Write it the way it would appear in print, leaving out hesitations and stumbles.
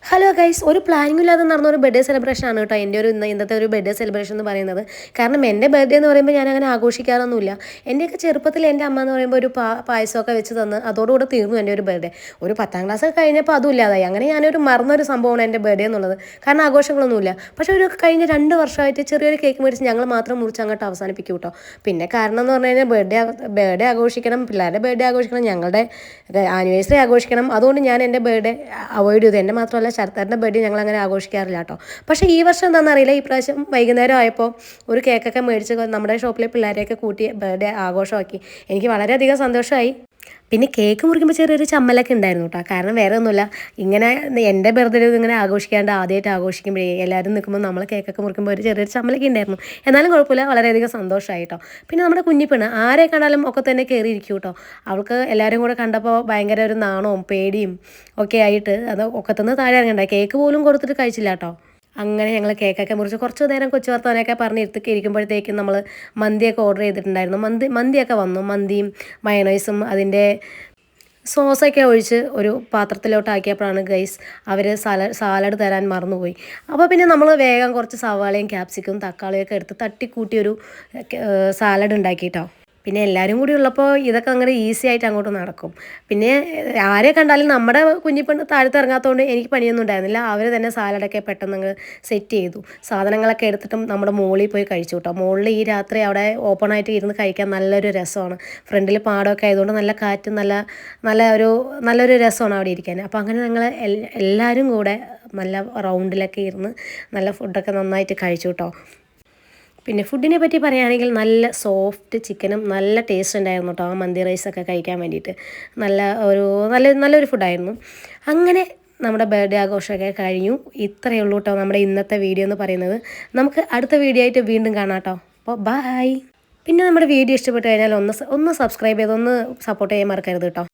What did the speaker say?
Hello guys, ഒരു planning ഇല്ലാതെ നടന്ന ഒരു ബർത്ത്ഡേ സെലിബ്രേഷൻ ആണ് കേട്ടോ എൻ്റെ ഇന്നത്തെ ഒരു ബർത്ത്ഡേ സെലിബ്രേഷൻ എന്ന് പറയുന്നത്. കാരണം എൻ്റെ ബർത്ത്ഡേ എന്ന് പറയുമ്പോൾ ഞാൻ അങ്ങനെ ആഘോഷിക്കാറൊന്നുമില്ല. എൻ്റെയൊക്കെ ചെറുപ്പത്തിൽ എൻ്റെ അമ്മ എന്ന് പറയുമ്പോൾ ഒരു പായസമൊക്കെ വെച്ച് തന്ന് അതോടുകൂടെ തീർന്നു എൻ്റെ ഒരു ബർത്ത്ഡേ. ഒരു 10ാം ക്ലാസ് കഴിഞ്ഞപ്പോൾ അതും ഇല്ലാതായി. അങ്ങനെ ഞാനൊരു മറന്നൊരു സംഭവമാണ് എൻ്റെ ബർത്ത്ഡേ എന്നുള്ളത്. കാരണം ആഘോഷങ്ങളൊന്നുമില്ല. പക്ഷേ ഒരു കഴിഞ്ഞ 2 വർഷമായിട്ട് ചെറിയൊരു കേക്ക് മേടിച്ച് ഞങ്ങൾ മാത്രം മുറിച്ച് അങ്ങോട്ട് അവസാനിപ്പിക്കും കേട്ടോ. പിന്നെ കാരണം എന്ന് പറഞ്ഞു കഴിഞ്ഞാൽ ബർത്ത്ഡേ ആഘോഷിക്കണം, പിള്ളേരുടെ ബർത്ത്ഡേ ആഘോഷിക്കണം, ഞങ്ങളുടെ ആനിവേഴ്സറി ആഘോഷിക്കണം. അതുകൊണ്ട് ഞാൻ എൻ്റെ ബർത്ത്ഡേ അവോയ്ഡ് ചെയ്തു. എൻ്റെ മാത്രമല്ല, ശരത്തേട്ടൻ്റെ ബർത്ത്ഡേ ഞങ്ങൾ അങ്ങനെ ആഘോഷിക്കാറില്ല കേട്ടോ. പക്ഷേ ഈ വർഷം എന്താണെന്ന് അറിയില്ല, ഈ പ്രാവശ്യം വൈകുന്നേരം ആയപ്പോൾ ഒരു കേക്കൊക്കെ മേടിച്ച് നമ്മുടെ ഷോപ്പിലെ പിള്ളേരെയൊക്കെ കൂട്ടി ബർത്ത്ഡേ ആഘോഷമാക്കി. എനിക്ക് വളരെയധികം സന്തോഷമായി. പിന്നെ കേക്ക് മുറിക്കുമ്പോൾ ചെറിയൊരു ചമ്മലൊക്കെ ഉണ്ടായിരുന്നു കേട്ടോ. കാരണം വേറെ ഒന്നുമില്ല, ഇങ്ങനെ എൻ്റെ ബർത്ത്ഡേ ഇങ്ങനെ ആഘോഷിക്കാണ്ട് ആദ്യമായിട്ട് ആഘോഷിക്കുമ്പോഴേ എല്ലാവരും നിൽക്കുമ്പോൾ നമ്മൾ കേക്കൊക്കെ മുറിക്കുമ്പോൾ ഒരു ചെറിയൊരു ചമ്മലൊക്കെ ഉണ്ടായിരുന്നു. എന്നാലും കുഴപ്പമില്ല, വളരെയധികം സന്തോഷമായി കേട്ടോ. പിന്നെ നമ്മുടെ കുഞ്ഞിപ്പെണ്ണ് ആരെ കണ്ടാലും ഒക്കെ തന്നെ കയറിയിരിക്കും കേട്ടോ. അവൾക്ക് എല്ലാവരും കൂടെ കണ്ടപ്പോൾ ഭയങ്കര ഒരു നാണവും പേടിയും ഒക്കെ ആയിട്ട് അത് ഒക്കത്തുനിന്ന് താഴെ ഇറങ്ങണ്ട, കേക്ക് പോലും കൊടുത്തിട്ട് കഴിച്ചില്ല കേട്ടോ. അങ്ങനെ ഞങ്ങൾ കേക്കൊക്കെ മുറിച്ച് കുറച്ച് നേരം കൊച്ചു വർത്തമാനമൊക്കെ പറഞ്ഞ് ഇരിക്കുമ്പോഴത്തേക്കും നമ്മൾ മന്തിയൊക്കെ ഓർഡർ ചെയ്തിട്ടുണ്ടായിരുന്നു. മന്തിയൊക്കെ വന്നു. മന്തിയും മയണൈസും അതിൻ്റെ സോസൊക്കെ ഒഴിച്ച് ഒരു പാത്രത്തിലോട്ടാക്കിയപ്പോഴാണ് ഗൈസ് അവർ സാലഡ് തരാൻ മറന്നുപോയി. അപ്പോൾ പിന്നെ നമ്മൾ വേഗം കുറച്ച് സവാളയും ക്യാപ്സിക്കും തക്കാളിയൊക്കെ എടുത്ത് തട്ടിക്കൂട്ടിയൊരു സാലഡ് ഉണ്ടാക്കിയിട്ടോ. പിന്നെ എല്ലാവരും കൂടി ഉള്ളപ്പോൾ ഇതൊക്കെ അങ്ങനെ ഈസി ആയിട്ട് അങ്ങോട്ട് നടക്കും. പിന്നെ ആരെ കണ്ടാലും നമ്മുടെ കുഞ്ഞിപ്പെണ്ണ് താഴത്ത് ഇറങ്ങാത്തതുകൊണ്ട് എനിക്ക് പണിയൊന്നും ഉണ്ടായിരുന്നില്ല. അവർ തന്നെ സാലഡൊക്കെ പെട്ടെന്ന് അങ്ങ് സെറ്റ് ചെയ്തു. സാധനങ്ങളൊക്കെ എടുത്തിട്ടും നമ്മുടെ മോളിൽ പോയി കഴിച്ചു കേട്ടോ. മോളിൽ ഈ രാത്രി അവിടെ ഓപ്പണായിട്ട് ഇരുന്ന് കഴിക്കാൻ നല്ലൊരു രസമാണ്. ഫ്രണ്ടിൽ പാടമൊക്കെ ആയതുകൊണ്ട് നല്ല കാറ്റ്, നല്ലൊരു രസമാണ് അവിടെ ഇരിക്കാൻ. അപ്പോൾ അങ്ങനെ ഞങ്ങൾ എല്ലാവരും കൂടെ നല്ല റൗണ്ടിലൊക്കെ ഇരുന്ന് നല്ല ഫുഡൊക്കെ നന്നായിട്ട് കഴിച്ചു കേട്ടോ. പിന്നെ ഫുഡിനെ പറ്റി പറയുകയാണെങ്കിൽ നല്ല സോഫ്റ്റ് ചിക്കനും നല്ല ടേസ്റ്റ് ഉണ്ടായിരുന്നു കേട്ടോ. ആ മന്തി റൈസൊക്കെ കഴിക്കാൻ വേണ്ടിയിട്ട് നല്ലൊരു ഫുഡായിരുന്നു. അങ്ങനെ നമ്മുടെ ബർത്ത്ഡേ ആഘോഷമൊക്കെ കഴിഞ്ഞു. ഇത്രയേ ഉള്ളൂ കേട്ടോ നമ്മുടെ ഇന്നത്തെ വീഡിയോ എന്ന് പറയുന്നത്. നമുക്ക് അടുത്ത വീഡിയോ ആയിട്ട് വീണ്ടും കാണാം കേട്ടോ. അപ്പോൾ ബൈ. പിന്നെ നമ്മുടെ വീഡിയോ ഇഷ്ടപ്പെട്ട് കഴിഞ്ഞാൽ ഒന്ന് സബ്സ്ക്രൈബ് ചെയ്ത് ഒന്ന് സപ്പോർട്ട് ചെയ്യാൻ മറക്കരുത് കേട്ടോ.